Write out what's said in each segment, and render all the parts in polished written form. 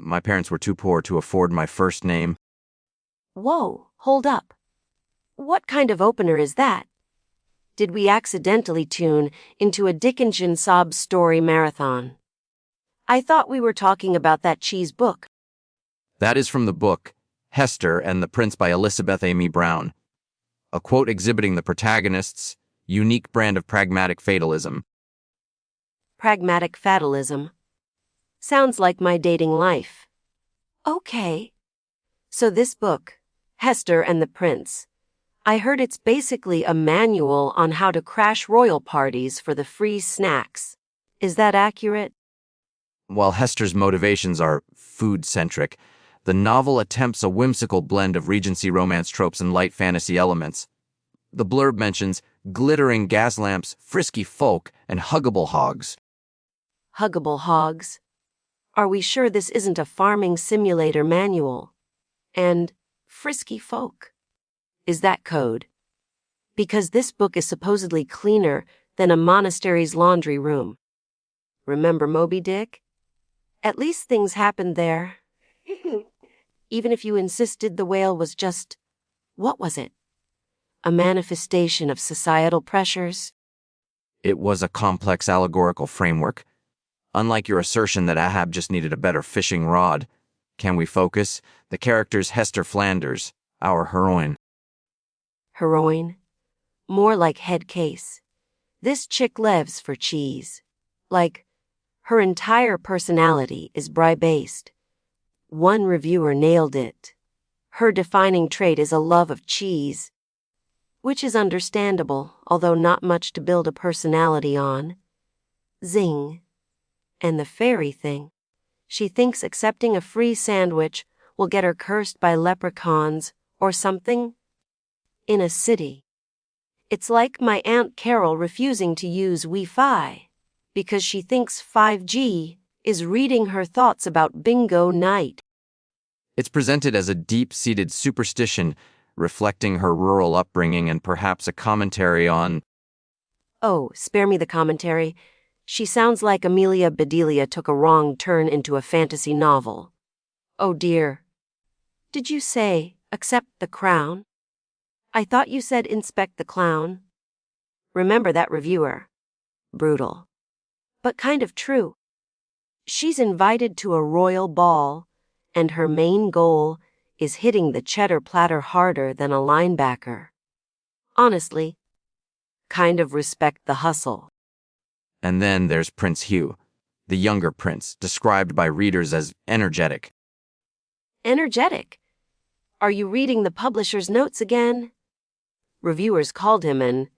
My parents were too poor to afford my first name. Whoa, hold up. What kind of opener is that? Did we accidentally tune into a Dickinson sob story marathon? I thought we were talking about that cheese book. That is from the book Hester and the Prince by Elisabeth Aimee Brown. A quote exhibiting the protagonist's unique brand of pragmatic fatalism. Pragmatic fatalism. Sounds like my dating life. Okay. So this book, Hester and the Prince, I heard it's basically a manual on how to crash royal parties for the free snacks. Is that accurate? While Hester's motivations are food-centric, the novel attempts a whimsical blend of Regency romance tropes and light fantasy elements. The blurb mentions glittering gas lamps, frisky folk, and huggable hogs. Huggable hogs. Are we sure this isn't a farming simulator manual? And frisky folk. Is that code? Because this book is supposedly cleaner than a monastery's laundry room. Remember Moby Dick? At least things happened there. Even if you insisted the whale was just, what was it? A manifestation of societal pressures? It was a complex allegorical framework. Unlike your assertion that Ahab just needed a better fishing rod, can we focus? The character's Hester Flanders, our heroine. Heroine? More like head case. This chick lives for cheese. Like, her entire personality is brie-based. One reviewer nailed it. Her defining trait is a love of cheese. Which is understandable, although not much to build a personality on. Zing. And the fairy thing. She thinks accepting a free sandwich will get her cursed by leprechauns or something. In a city. It's like my Aunt Carol refusing to use Wi-Fi because she thinks 5G is reading her thoughts about bingo night. It's presented as a deep-seated superstition reflecting her rural upbringing and perhaps a commentary on... Oh, spare me the commentary. She sounds like Amelia Bedelia took a wrong turn into a fantasy novel. Oh dear. Did you say, accept the crown? I thought you said inspect the clown. Remember that reviewer. Brutal. But kind of true. She's invited to a royal ball, and her main goal is hitting the cheddar platter harder than a linebacker. Honestly, kind of respect the hustle. And then there's Prince Hugh, the younger prince, described by readers as energetic. Energetic? Are you reading the publisher's notes again? Reviewers called him an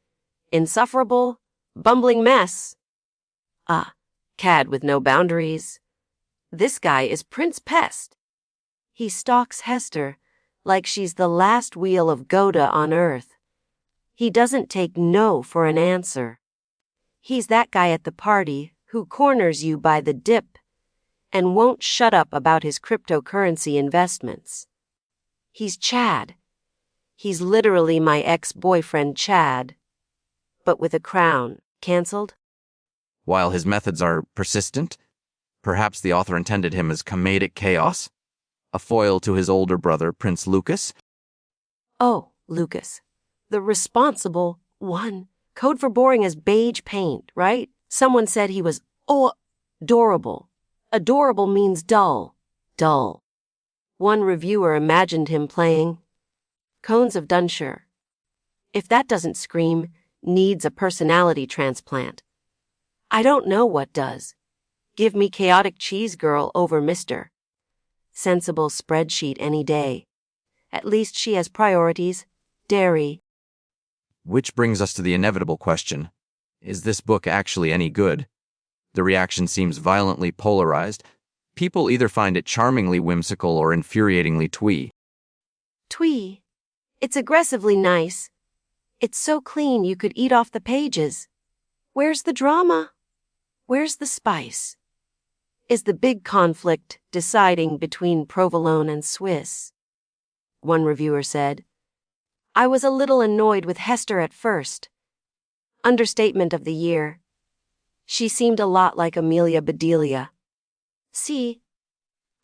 insufferable, bumbling mess. Cad with no boundaries. This guy is Prince Pest. He stalks Hester like she's the last wheel of Gouda on earth. He doesn't take no for an answer. He's that guy at the party who corners you by the dip and won't shut up about his cryptocurrency investments. He's Chad. He's literally my ex-boyfriend Chad, but with a crown. Cancelled? While his methods are persistent, perhaps the author intended him as comedic chaos, a foil to his older brother, Prince Lucas. Oh, Lucas. The responsible one. Code for boring as beige paint, right? Someone said he was, adorable. Adorable means dull. Dull. One reviewer imagined him playing Cones of Dunshire. If that doesn't scream, needs a personality transplant. I don't know what does. Give me chaotic cheese girl over Mr. Sensible spreadsheet any day. At least she has priorities. Dairy. Which brings us to the inevitable question. Is this book actually any good? The reaction seems violently polarized. People either find it charmingly whimsical or infuriatingly twee. Twee. It's aggressively nice. It's so clean you could eat off the pages. Where's the drama? Where's the spice? Is the big conflict deciding between provolone and Swiss? One reviewer said, I was a little annoyed with Hester at first. Understatement of the year. She seemed a lot like Amelia Bedelia. See,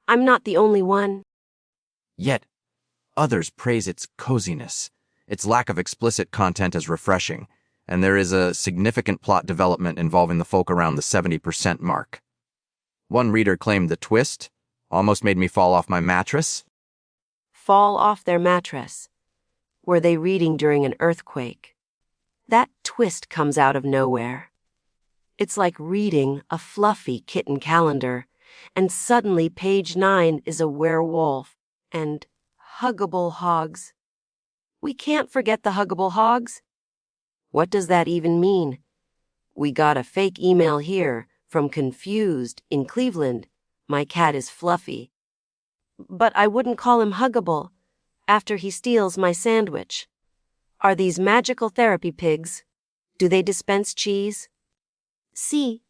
I'm not the only one. Yet, others praise its coziness, its lack of explicit content as refreshing, and there is a significant plot development involving the folk around the 70% mark. One reader claimed the twist almost made me fall off my mattress. Fall off their mattress. Were they reading during an earthquake? That twist comes out of nowhere. It's like reading a fluffy kitten calendar, and suddenly page 9 is a werewolf and huggable hogs. We can't forget the huggable hogs. What does that even mean? We got a fake email here from Confused in Cleveland. My cat is fluffy. But I wouldn't call him huggable after he steals my sandwich. Are these magical therapy pigs? Do they dispense cheese? See,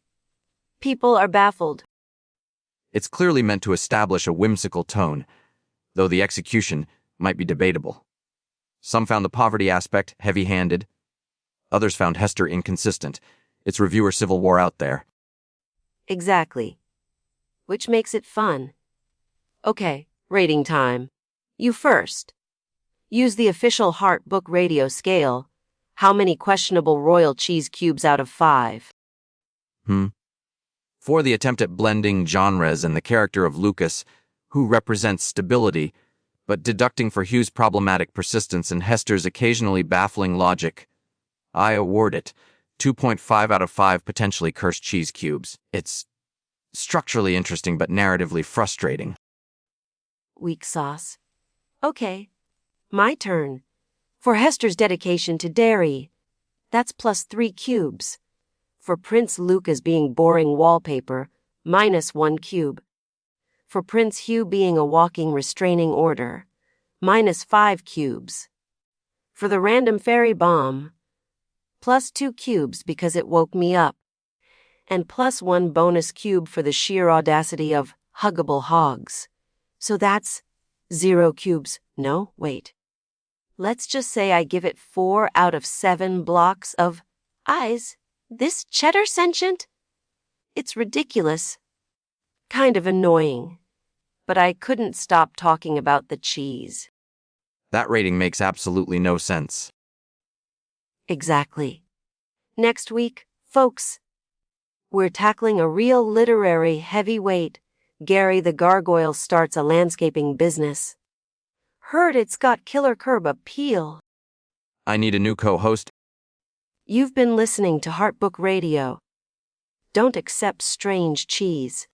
people are baffled. It's clearly meant to establish a whimsical tone, though the execution might be debatable. Some found the poverty aspect heavy-handed. Others found Hester inconsistent. It's reviewer civil war out there. Exactly. Which makes it fun. Okay, rating time. You first. Use the official Heart Book Radio scale. How many questionable royal cheese cubes out of 5? For the attempt at blending genres and the character of Lucas, who represents stability, but deducting for Hugh's problematic persistence and Hester's occasionally baffling logic, I award it 2.5 out of 5 potentially cursed cheese cubes. It's structurally interesting but narratively frustrating. Weak sauce. Okay, my turn. For Hester's dedication to dairy, that's plus 3 cubes. For Prince Lucas being boring wallpaper, minus 1 cube. For Prince Hugh being a walking restraining order, minus 5 cubes. For the random fairy bomb, plus 2 cubes because it woke me up. And plus 1 bonus cube for the sheer audacity of huggable hogs. So that's 0 cubes. No, wait. Let's just say I give it 4 out of 7 blocks of eyes. This cheddar sentient? It's ridiculous. Kind of annoying. But I couldn't stop talking about the cheese. That rating makes absolutely no sense. Exactly. Next week, folks, we're tackling a real literary heavyweight. Gary the Gargoyle starts a landscaping business. Heard it's got killer curb appeal. I need a new co-host. You've been listening to Heart Book Radio. Don't accept strange cheese.